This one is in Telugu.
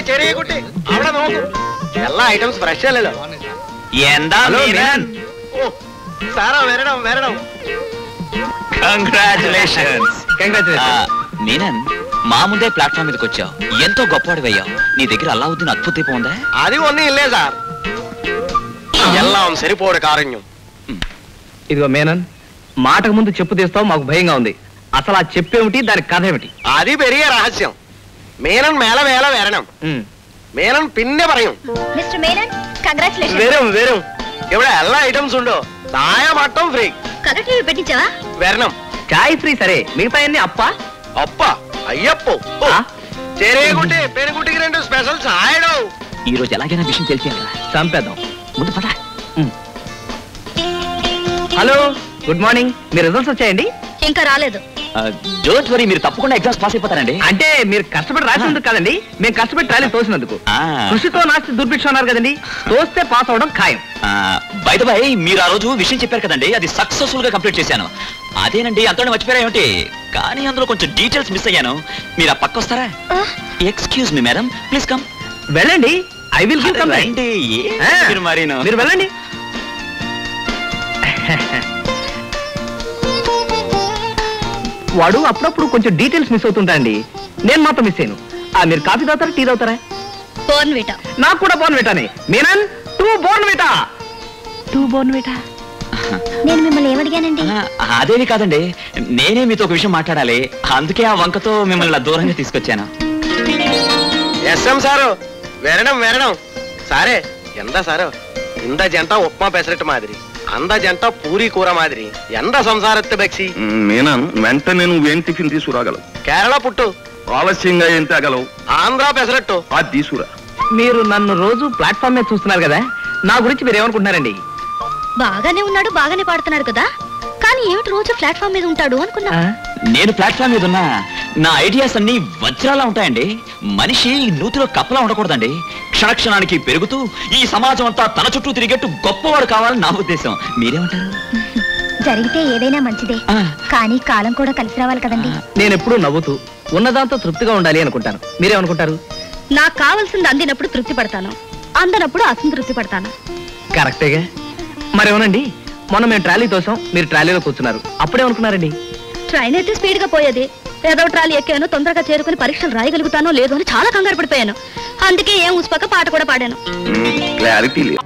ചെറിയ കുട്ടി അവിടെ നോക്കൂ, എല്ലാ ഐറ്റംസ് ഫ്രഷ് അല്ലല്ലോ. എന്താ സാറാ വരണം വരണം. మీనన్ మా ముందే ప్లాట్ఫామ్ మీదకి వచ్చావు, ఎంతో గొప్పవాడివయ్యావు. నీ దగ్గర అల్లావుద్దీన్ అద్భుత దీపం ఉందా? అది ఒన్నీ ఇల్లే సార్, ఎల్లాం సరిపోడు కారణ్యం. ఇదిగో మేనన్, మాటకు ముందు చెప్పు తీస్తావు, మాకు భయంగా ఉంది. అసలు ఆ చెప్పేమిటి, దాని కథ ఏమిటి? అది పెరిగే రహస్యం. మేనన్ మేళ వేళ వരണം, మేనన్ പിന്നെ പറയും. Mister Menon, congratulation. വരും വരും, ഇവിടെ എല്ലാ ഐറ്റംസ് ഉണ്ടോ? തായ മട്ടം ഫ്രീ. కలర్ టీవీ పెట్టించావా? വരണം. చాయ్ ఫ్రీ సరే, మిగతా అన్ని అప్ప అప్ప అయ్యప్పో. చెరియ కుట్టి పెరుగుటికి 2 స్పెషల్ చాయడు. ఈ రోజు ఎలాగైనా విషయం తెలిసేయాలా? చంపేద్దాం. ముందు పద. Hello, good morning. మీ రిజల్ట్స్ వచ్చాయండి? ఇంకా రాలేదు. డోంట్ వరీ, మీరు తప్పకుండా ఎగ్జామ్స్ పాస్ అయిపోతారండి. అంటే మీరు కష్టపడి రాసినందుకు కదండి, మేము కష్టపడి ట్రాలీ తోసినందుకు. కృషితో నాస్తి దుర్భిక్షం అన్నారు కదండి, తోస్తే పాస్ అవడం ఖాయం. బై ద బై, మీరు ఆ రోజు విషయం చెప్పారు కదండి, అది సక్సెస్ఫుల్ గా కంప్లీట్ చేశాను. అదేనండి, అంతలో మర్చిపోయారా ఏమిటి? కానీ అందులో కొంచెం డీటెయిల్స్ మిస్ అయ్యాను. మీరు ఆ పక్క వస్తారా? Excuse me madam, please come. వెళ్ళండి, ఐ విల్ గివ్ కంప్లైంట్. మీరు వెళ్ళండి. వాడు అప్పుడప్పుడు కొంచెం డీటెయిల్స్ మిస్ అవుతుంటాయండి, నేను మాత్రం మిస్ అయ్యాను. మీరు కాఫీ తాగుతారా, టీ తాగుతారా? బోర్న్విటా. నాకు కూడా బోర్న్విటానే. మీనన్, 2 బోర్న్విటా. 2 బోర్న్విటా. నేను మిమ్మల్ని ఏమడిగానండి? అదేవి కాదండి, నేనే మీతో ఒక విషయం మాట్లాడాలి, అందుకే ఆ వంకతో మిమ్మల్ని దూరంగా తీసుకొచ్చాను. ఎస్ఎం సారు వരണം వരണം. సారే ఎంత సారు, ఇంద జంట ఉప్మా పెసరట్టు మాదిరి, అంద జంట పూరి కూర మాదిరి, ఎంద సంసారత్తు బెక్సి. మీనాను, వెంటనే నువ్వేం టిఫిన్ తీసుకురాగలవు? కేరళ పుట్టు. ఆలస్యంగా ఏం తేగలవు? ఆంధ్ర పెసరట్టు. అది తీసుకురా. మీరు నన్ను రోజు ప్లాట్ఫామ్ మీద చూస్తున్నారు కదా, నా గురించి మీరు ఏమనుకుంటున్నారండి? బాగానే ఉన్నాడు, బాగానే పాడుతున్నాడు కదా, కానీ ఏమిటి రోజు ప్లాట్ఫామ్ మీద ఉంటాడు అనుకున్నా. నేను ప్లాట్ఫామ్ మీద ఉన్నా, నా ఐడియాస్ అన్ని వజ్రాలా ఉంటాయండి. మనిషి నూతిలో కప్పలా ఉండకూడదండి, క్షణక్షణానికి పెరుగుతూ ఈ సమాజం అంతా తన చుట్టూ తిరిగేట్టు గొప్పవాడు కావాలని నా ఉద్దేశం. మీరేమంటారు? జరిగితే ఏదైనా మంచిదే, కానీ కాలం కూడా కలిసి రావాలి కదండి. నేను ఎప్పుడూ నవ్వుతూ ఉన్నదాంతో తృప్తిగా ఉండాలి అనుకుంటాను. మీరేమనుకుంటారు? నాకు కావాల్సింది అందినప్పుడు తృప్తి పడతాను, అందనప్పుడు అసంతృప్తి పడతాను. కరెక్టేగా. మరేమోనండి, మొన్న మేము ట్రాలీ తోసాం, మీరు ట్రాలీలో కూర్చున్నారు, అప్పుడేమనుకున్నారండి? ట్రైన్ అయితే స్పీడ్ గా పోయేది, ఏదో ట్రాలీ ఎక్కాను, తొందరగా చేరుకుని పరీక్షలు రాయగలుగుతానో లేదో అని చాలా కంగారు పడిపోయాను. అందుకే ఏం ఉస్పక్క పాట కూడా పాడాను. క్లారిటీ లేదు.